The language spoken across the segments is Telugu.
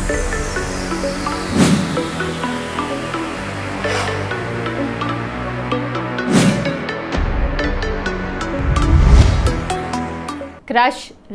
క్రష్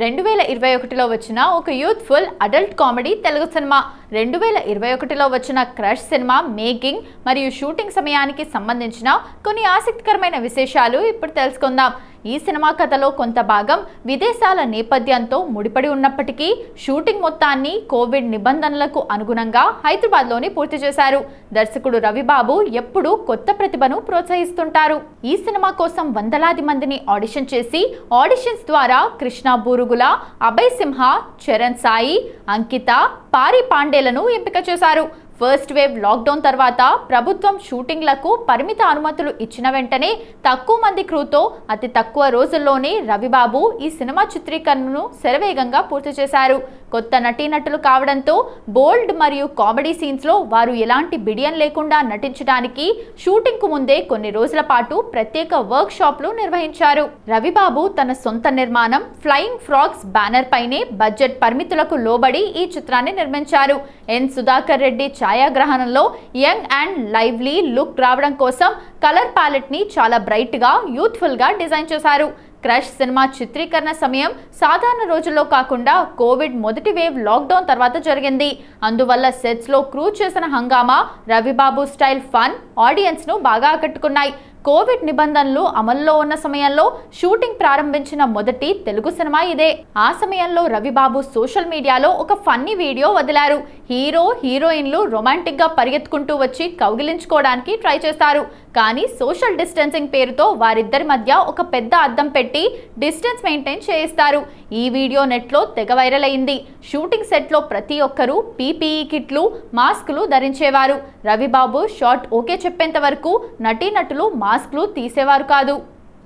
2021లో వచ్చిన ఒక యూత్ఫుల్ అడల్ట్ కామెడీ తెలుగు సినిమా. 2021లో వచ్చిన క్రష్ సినిమా మేకింగ్ మరియు షూటింగ్ సమయానికి సంబంధించిన కొన్ని ఆసక్తికరమైన విశేషాలు ఇప్పుడు తెలుసుకుందాం. ఈ సినిమా కథలో కొంత భాగం విదేశాల నేపథ్యంతో ముడిపడి ఉన్నప్పటికీ షూటింగ్ మొత్తాన్ని కోవిడ్ నిబంధనలకు అనుగుణంగా హైదరాబాద్లోనే పూర్తి చేశారు. దర్శకుడు రవిబాబు ఎప్పుడూ కొత్త ప్రతిభను ప్రోత్సహిస్తుంటారు. ఈ సినిమా కోసం వందలాది మందిని ఆడిషన్ చేసి ఆడిషన్స్ ద్వారా కృష్ణ బూరుగుల, అభయ్ సింహ, చరణ్ సాయి, అంకిత, పారి పాండేలను ఎంపిక చేశారు. ఫస్ట్ వేవ్ లాక్డౌన్ తర్వాత ప్రభుత్వం షూటింగ్లకు పరిమిత అనుమతులు ఇచ్చిన వెంటనే తక్కువ మంది క్రూతో అతి తక్కువ రోజుల్లోనే రవిబాబు ఈ సినిమా చిత్రీకరణను శరవేగంగా పూర్తి చేశారు. కొత్త నటీనటులు కావడంతో బోల్డ్ మరియు కామెడీ సీన్స్లో వారు ఎలాంటి బిడియం లేకుండా నటించడానికి షూటింగ్కు ముందే కొన్ని రోజుల పాటు ప్రత్యేక వర్క్ షాప్లు నిర్వహించారు. రవిబాబు తన సొంత నిర్మాణం ఫ్లయింగ్ ఫ్రాగ్స్ బ్యానర్ పైనే బడ్జెట్ పరిమితులకు లోబడి ఈ చిత్రాన్ని నిర్మించారు. ఎన్ సుధాకర్ రెడ్డి ఛాయాగ్రహణంలో యంగ్ అండ్ లైవ్లీ లుక్ రావడం కోసం కలర్ ప్యాలెట్ ని చాలా బ్రైట్ గా యూత్ఫుల్ గా డిజైన్ చేశారు. క్రష్ సినిమా చిత్రీకరణ సమయం సాధారణ రోజుల్లో కాకుండా కోవిడ్ మొదటి వేవ్ లాక్డౌన్ తర్వాత జరిగింది. అందువల్ల సెట్స్ లో క్రూ చేసిన హంగామా, రవిబాబు స్టైల్ ఫన్ ఆడియన్స్ ను బాగా ఆకట్టుకున్నాయి. కోవిడ్ నిబంధనలు అమల్లో ఉన్న సమయంలో షూటింగ్ ప్రారంభించిన మొదటి తెలుగు సినిమా ఇదే. ఆ సమయంలో రవిబాబు సోషల్ మీడియాలో ఒక ఫన్నీ వీడియో వదిలారు. హీరో హీరోయిన్లు రొమాంటిక్ గా పరిగెత్తుకుంటూ వచ్చి కౌగిలించుకోవడానికి ట్రై చేస్తారు. కానీ సోషల్ డిస్టెన్సింగ్ పేరుతో వారిద్దరి మధ్య ఒక పెద్ద అద్దం పెట్టి డిస్టెన్స్ మెయింటైన్ చేయిస్తారు. ఈ వీడియో నెట్లో తెగ వైరల్ అయింది. షూటింగ్ సెట్ లో ప్రతి ఒక్కరూ పీపీఈ కిట్లు, మాస్కులు ధరించేవారు. రవిబాబు షాట్ ఓకే చెప్పేంత వరకు నటీనటులు మాస్కులు తీసేవారు కాదు.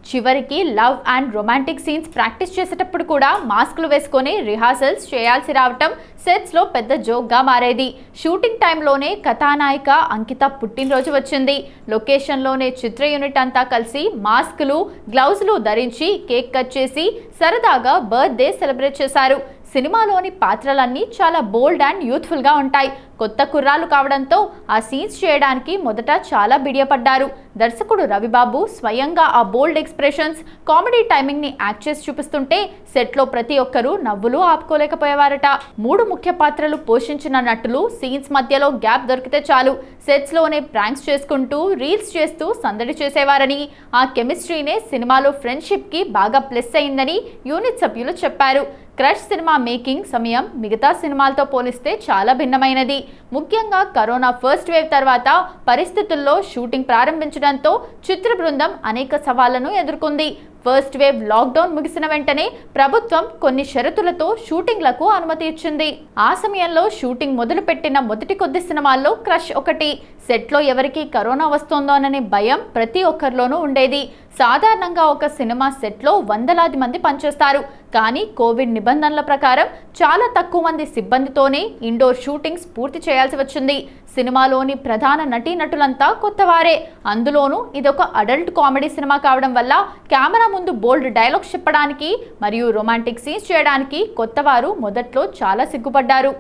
చివరికి love and romantic scenes practice చేసేటప్పుడు కూడా మాస్కులు వేసుకొని రిహార్సల్స్ చేయాల్సి రావటం సెట్స్ లో పెద్ద జోక్గా మారేది. షూటింగ్ టైంలోనే కథానాయిక అంకిత పుట్టినరోజు వచ్చింది. లొకేషన్లోనే చిత్ర యూనిట్ అంతా కలిసి మాస్కులు, గ్లౌజులు ధరించి కేక్ కట్ చేసి సరదాగా బర్త్డే సెలబ్రేట్ చేశారు. సినిమాలోని పాత్రలన్నీ చాలా బోల్డ్ అండ్ యూత్ఫుల్ గా ఉంటాయి. కొత్త కుర్రాలు కావడంతో ఆ సీన్స్ చేయడానికి మొదట చాలా బిడియపడ్డారు. దర్శకుడు రవిబాబు స్వయంగా ఆ బోల్డ్ ఎక్స్ప్రెషన్స్, కామెడీ టైమింగ్ ని యాక్ట్ చేసి చూపిస్తుంటే సెట్ లో ప్రతి ఒక్కరూ నవ్వులు ఆపుకోలేకపోయేవారట. 3 ముఖ్య పాత్రలు పోషించిన నటులు సీన్స్ మధ్యలో గ్యాప్ దొరికితే చాలు సెట్స్ లోనే ప్రాంక్స్ చేసుకుంటూ రీల్స్ చేస్తూ సందడి చేసేవారని, ఆ కెమిస్ట్రీనే సినిమాలో ఫ్రెండ్షిప్ కి బాగా ప్లస్ అయిందని యూనిట్ సభ్యులు చెప్పారు. క్రష్ సినిమా మేకింగ్ సమయం మిగతా సినిమాలతో పోలిస్తే చాలా భిన్నమైనది. ముఖ్యంగా కరోనా ఫస్ట్ వేవ్ తర్వాత పరిస్థితుల్లో షూటింగ్ ప్రారంభించడంతో చిత్ర బృందం అనేక సవాళ్లను ఎదుర్కొంది. ఫస్ట్ వేవ్ లాక్డౌన్ ముగిసిన వెంటనే ప్రభుత్వం కొన్ని షరతులతో షూటింగ్లకు అనుమతి ఇచ్చింది. ఆ సమయంలో షూటింగ్ మొదలుపెట్టిన మొదటి కొద్ది సినిమాల్లో క్రష్ ఒకటి. సెట్లో ఎవరికి కరోనా వస్తోందోననే భయం ప్రతి ఒక్కరిలోనూ ఉండేది. సాధారణంగా ఒక సినిమా సెట్లో వందలాది మంది పనిచేస్తారు. కానీ కోవిడ్ నిబంధనల ప్రకారం చాలా తక్కువ మంది సిబ్బందితోనే ఇండోర్ షూటింగ్స్ పూర్తి చేయాల్సి వచ్చింది. సినిమాలోని ప్రధాన నటీనటులంతా కొత్తవారే. అందులోనూ ఇదొక అడల్ట్ కామెడీ సినిమా కావడం వల్ల కెమెరా ముందు బోల్డ్ డైలాగ్స్ చెప్పడానికి మరియు రొమాంటిక్ సీన్స్ చేయడానికి కొత్తవారు మొదట్లో చాలా సిగ్గుపడ్డారు.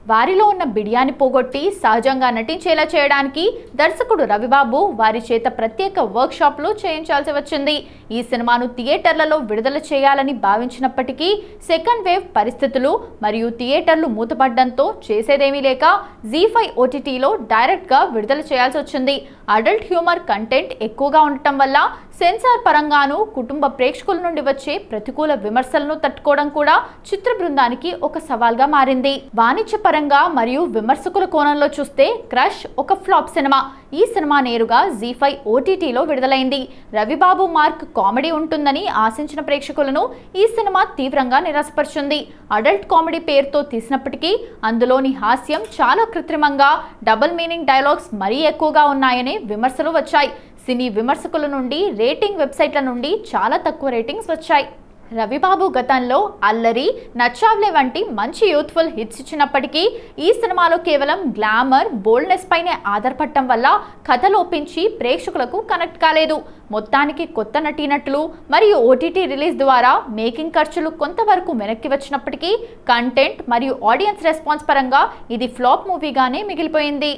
వారిలో ఉన్న బిడియాన్ని పోగొట్టి సహజంగా నటించేలా చేయడానికి దర్శకుడు రవిబాబు వారి చేత ప్రత్యేక వర్క్ షాప్లు చేయించాల్సి వచ్చింది. ఈ సినిమాను థియేటర్లలో విడుదల చేయాలని భావించినప్పటికీ సెకండ్ వేవ్ పరిస్థితులు మరియు థియేటర్లు మూతపడడంతో చేసేదేమీ లేక జీ5 ఓటీటీలో డైరెక్ట్గా విడుదల చేయాల్సి వచ్చింది. అడల్ట్ హ్యూమర్ కంటెంట్ ఎక్కువగా ఉండటం వల్ల సెన్సార్ పరంగాను కుటుంబ ప్రేక్షకుల నుండి వచ్చే ప్రతికూల విమర్శలను తట్టుకోవడం కూడా చిత్ర బృందానికి ఒక సవాల్గా మారింది. వాణిజ్య పరంగా మరియు విమర్శకుల కోణంలో చూస్తే క్రష్ ఒక ఫ్లాప్ సినిమా. ఈ సినిమా నేరుగా జీ5 ఓటీటీలో విడుదలైంది. రవిబాబు మార్క్ కామెడీ ఉంటుందని ఆశించిన ప్రేక్షకులను ఈ సినిమా తీవ్రంగా నిరాశపరిచింది. అడల్ట్ కామెడీ పేరుతో తీసినప్పటికీ అందులోని హాస్యం చాలా కృత్రిమంగా, డబుల్ మీనింగ్ డైలాగ్స్ మరీ ఎక్కువగా ఉన్నాయనే విమర్శలు వచ్చాయి. సినీ విమర్శకుల నుండి, రేటింగ్ వెబ్సైట్ల నుండి చాలా తక్కువ రేటింగ్స్ వచ్చాయి. రవిబాబు గతంలో అల్లరి, నచ్చావ్లే వంటి మంచి యూత్ఫుల్ హిట్స్ ఇచ్చినప్పటికీ ఈ సినిమాలో కేవలం గ్లామర్, బోల్డ్నెస్ పైనే ఆధారపడటం వల్ల కథ లోపించి ప్రేక్షకులకు కనెక్ట్ కాలేదు. మొత్తానికి కొత్త నటీనటులు మరియు ఓటీటీ రిలీజ్ ద్వారా మేకింగ్ ఖర్చులు కొంతవరకు వెనక్కి వచ్చినప్పటికీ కంటెంట్ మరియు ఆడియన్స్ రెస్పాన్స్ పరంగా ఇది ఫ్లాప్ మూవీగానే మిగిలిపోయింది.